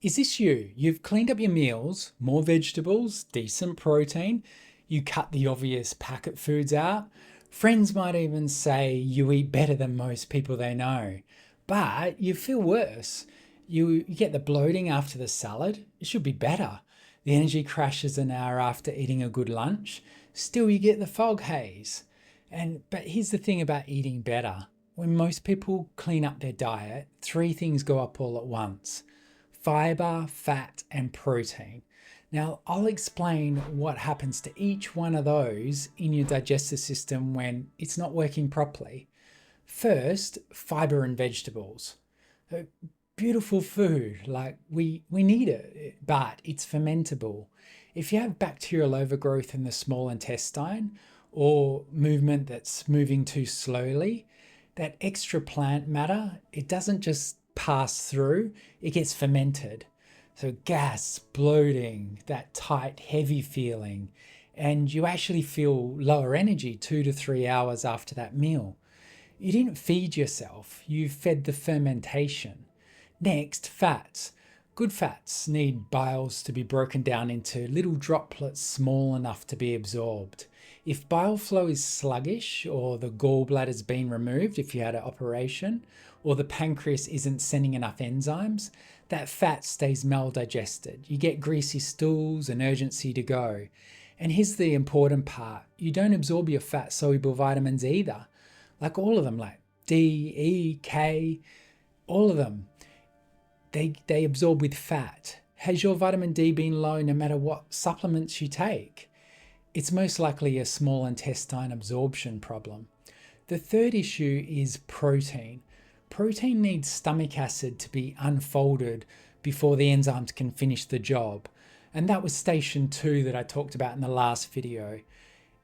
Is this you? You've cleaned up your meals, more vegetables, decent protein, you cut the obvious packet foods out. Friends might even say you eat better than most people they know, but you feel worse. You get the bloating after the salad. It should be better. The energy crashes an hour after eating a good lunch. Still, you get the fog haze. But here's the thing about eating better. When most people clean up their diet, three things go up all at once: fiber, fat, and protein. Now, I'll explain what happens to each one of those in your digestive system when it's not working properly. First, fiber and vegetables. Beautiful food, like we need it, but it's fermentable. If you have bacterial overgrowth in the small intestine or movement that's moving too slowly, that extra plant matter, it doesn't just pass through, it gets fermented. So gas, bloating, that tight, heavy feeling, and you actually feel lower energy 2 to 3 hours after that meal. You didn't feed yourself, you fed the fermentation. Next, fats. Good fats need biles to be broken down into little droplets small enough to be absorbed. If bile flow is sluggish, or the gallbladder's been removed if you had an operation, or the pancreas isn't sending enough enzymes, that fat stays maldigested. You get greasy stools and urgency to go. And here's the important part: you don't absorb your fat soluble vitamins either. Like all of them, like D, E, K, all of them. They absorb with fat. Has your vitamin D been low no matter what supplements you take? It's most likely a small intestine absorption problem. The third issue is protein. Protein needs stomach acid to be unfolded before the enzymes can finish the job. And that was station 2 that I talked about in the last video.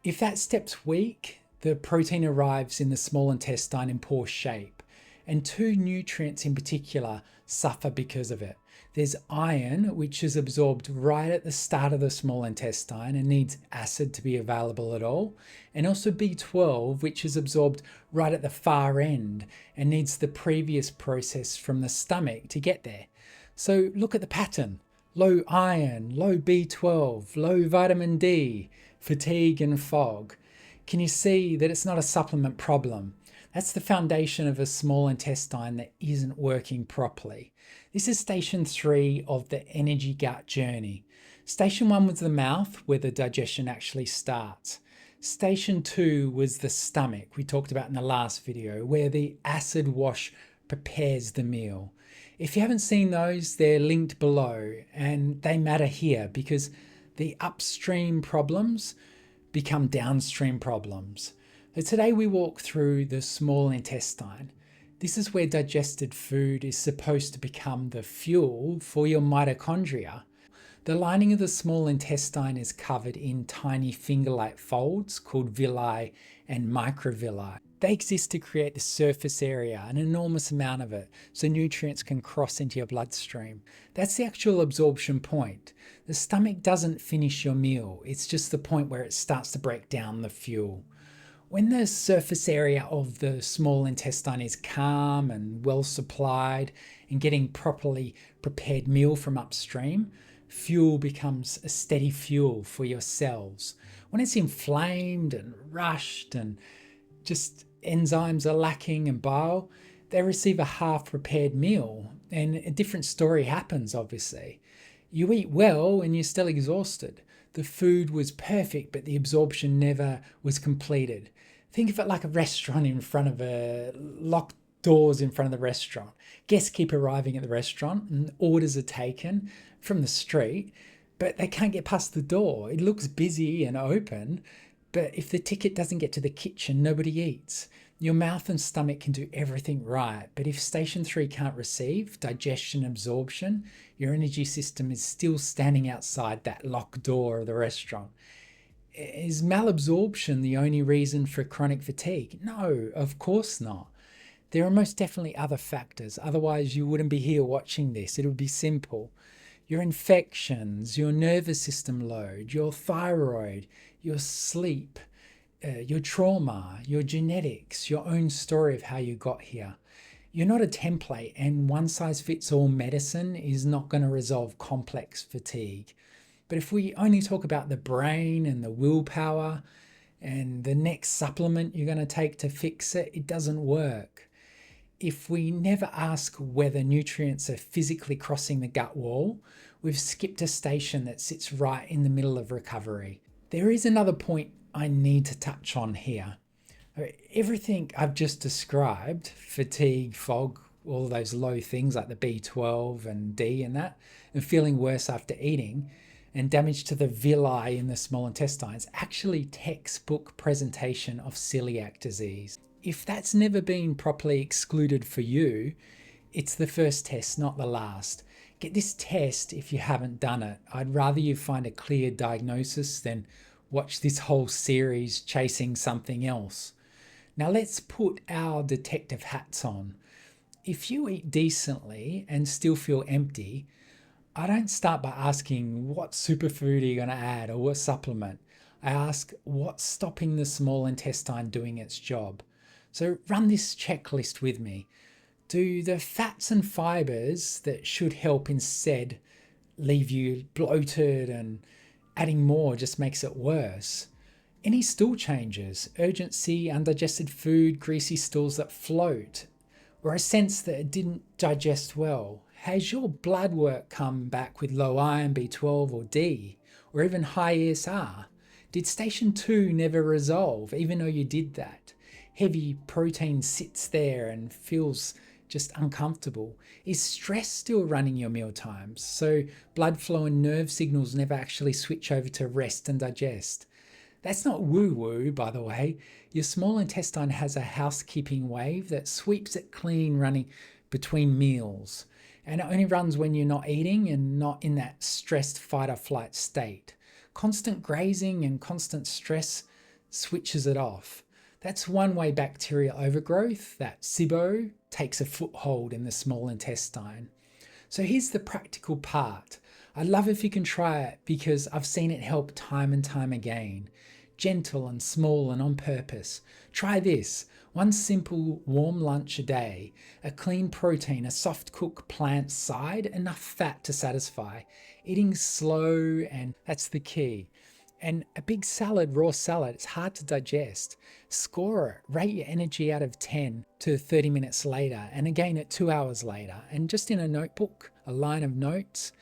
If that step's weak, the protein arrives in the small intestine in poor shape. And two nutrients in particular suffer because of it. There's iron, which is absorbed right at the start of the small intestine and needs acid to be available at all. And also B12, which is absorbed right at the far end and needs the previous process from the stomach to get there. So look at the pattern: low iron, low B12, low vitamin D, fatigue and fog. Can you see that it's not a supplement problem? That's the foundation of a small intestine that isn't working properly. This is station 3 of the energy gut journey. Station 1 was the mouth, where the digestion actually starts. Station 2 was the stomach, we talked about in the last video, where the acid wash prepares the meal. If you haven't seen those, they're linked below, and they matter here because the upstream problems become downstream problems. So today we walk through the small intestine. This is where digested food is supposed to become the fuel for your mitochondria. The lining of the small intestine is covered in tiny finger-like folds called villi and microvilli. They exist to create the surface area, an enormous amount of it, so nutrients can cross into your bloodstream. That's the actual absorption point. The stomach doesn't finish your meal, it's just the point where it starts to break down the fuel. When the surface area of the small intestine is calm and well supplied and getting properly prepared meal from upstream, fuel becomes a steady fuel for your cells. When it's inflamed and rushed and just enzymes are lacking and bile, they receive a half prepared meal and a different story happens, obviously. You eat well and you're still exhausted. The food was perfect, but the absorption never was completed. Think of it like a restaurant in front of locked doors in front of the restaurant. Guests keep arriving at the restaurant and orders are taken from the street, but they can't get past the door. It looks busy and open, but if the ticket doesn't get to the kitchen, nobody eats. Your mouth and stomach can do everything right, but if station 3 can't receive digestion, absorption, your energy system is still standing outside that locked door of the restaurant. Is malabsorption the only reason for chronic fatigue? No, of course not. There are most definitely other factors, otherwise you wouldn't be here watching this. It would be simple. Your infections, your nervous system load, your thyroid, your sleep, your trauma, your genetics, your own story of how you got here. You're not a template, and one size fits all medicine is not going to resolve complex fatigue. But if we only talk about the brain and the willpower and the next supplement you're going to take to fix it, it doesn't work. If we never ask whether nutrients are physically crossing the gut wall, we've skipped a station that sits right in the middle of recovery. There is another point I need to touch on here. Everything I've just described, fatigue, fog, all those low things like the B12 and D and that, and feeling worse after eating, and damage to the villi in the small intestines, actually textbook presentation of celiac disease. If that's never been properly excluded for you, it's the first test, not the last. Get this test if you haven't done it. I'd rather you find a clear diagnosis than watch this whole series chasing something else. Now let's put our detective hats on. If you eat decently and still feel empty, I don't start by asking what superfood are you going to add or what supplement. I ask what's stopping the small intestine doing its job. So run this checklist with me. Do the fats and fibers that should help instead leave you bloated, and adding more just makes it worse? Any stool changes, urgency, undigested food, greasy stools that float, or a sense that it didn't digest well? Has your blood work come back with low iron, B12 or D, or even high ESR? Did station 2 never resolve, even though you did that? Heavy protein sits there and feels just uncomfortable. Is stress still running your meal times, so blood flow and nerve signals never actually switch over to rest and digest? That's not woo-woo, by the way. Your small intestine has a housekeeping wave that sweeps it clean running between meals. And it only runs when you're not eating and not in that stressed fight or flight state. Constant grazing and constant stress switches it off. That's one way bacterial overgrowth, that SIBO, takes a foothold in the small intestine. So here's the practical part. I'd love if you can try it because I've seen it help time and time again. Gentle and small and on purpose. Try this. One simple warm lunch a day, a clean protein, a soft cooked plant side, enough fat to satisfy. Eating slow, and that's the key. And a big salad, raw salad, it's hard to digest. Score it. Rate your energy out of 10 to 30 minutes later, and again at 2 hours later. And just in a notebook, a line of notes,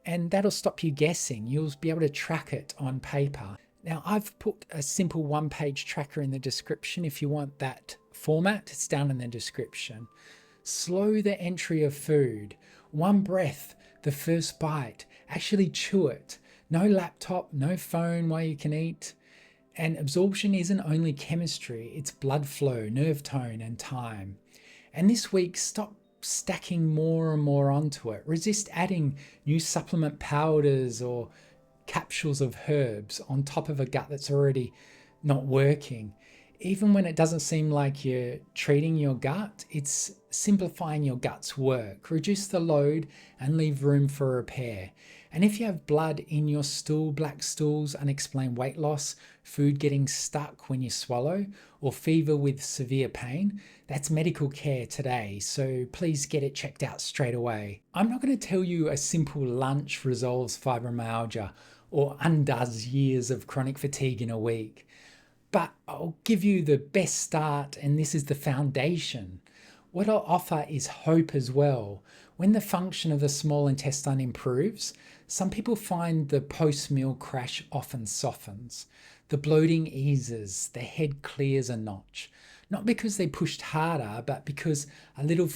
and that'll stop you guessing. You'll be able to track it on paper. Now, I've put a simple one-page tracker in the description. If you want that format, it's down in the description. Slow the entry of food. One breath, the first bite. Actually chew it. No laptop, no phone while you can eat. And absorption isn't only chemistry, it's blood flow, nerve tone, and time. And this week, stop stacking more and more onto it. Resist adding new supplement powders or capsules of herbs on top of a gut that's already not working. Even when it doesn't seem like you're treating your gut, it's simplifying your gut's work. Reduce the load and leave room for repair. And if you have blood in your stool, black stools, unexplained weight loss, food getting stuck when you swallow, or fever with severe pain, that's medical care today, so please get it checked out straight away. I'm not going to tell you a simple lunch resolves fibromyalgia or undoes years of chronic fatigue in a week, but I'll give you the best start, and this is the foundation. What I'll offer is hope as well. When the function of the small intestine improves, some people find the post-meal crash often softens. The bloating eases, the head clears a notch. Not because they pushed harder, but because a little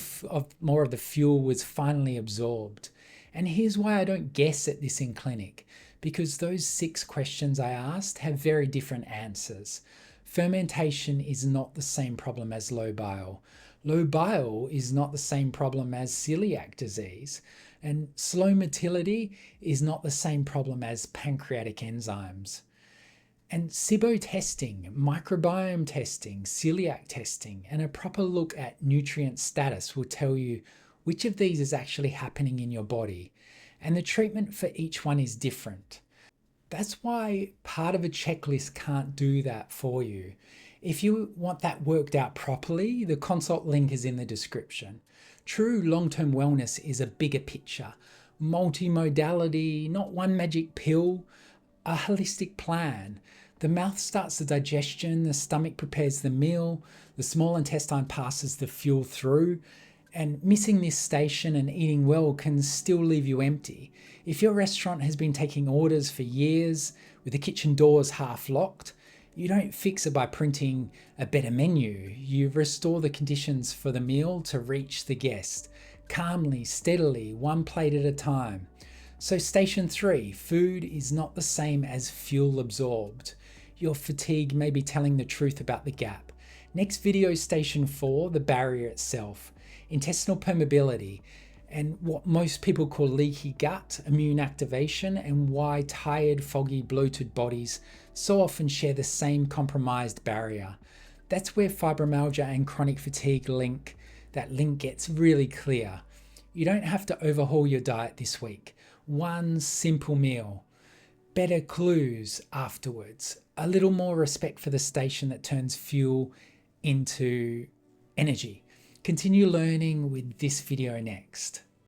more of the fuel was finally absorbed. And here's why I don't guess at this in clinic, because those 6 questions I asked have very different answers. Fermentation is not the same problem as low bile. Low bile is not the same problem as celiac disease. And slow motility is not the same problem as pancreatic enzymes. And SIBO testing, microbiome testing, celiac testing, and a proper look at nutrient status will tell you which of these is actually happening in your body. And the treatment for each one is different. That's why part of a checklist can't do that for you. If you want that worked out properly, the consult link is in the description. True long-term wellness is a bigger picture, multimodality, not one magic pill, a holistic plan. The mouth starts the digestion, the stomach prepares the meal, the small intestine passes the fuel through, and missing this station and eating well can still leave you empty. If your restaurant has been taking orders for years with the kitchen doors half locked, you don't fix it by printing a better menu. You restore the conditions for the meal to reach the guest, calmly, steadily, one plate at a time. So station 3, food is not the same as fuel absorbed. Your fatigue may be telling the truth about the gap. Next video, station 4, the barrier itself, intestinal permeability, and what most people call leaky gut, immune activation, and why tired, foggy, bloated bodies so often share the same compromised barrier. That's where fibromyalgia and chronic fatigue that link gets really clear. You don't have to overhaul your diet this week. One simple meal, better clues afterwards, a little more respect for the station that turns fuel into energy. Continue learning with this video next.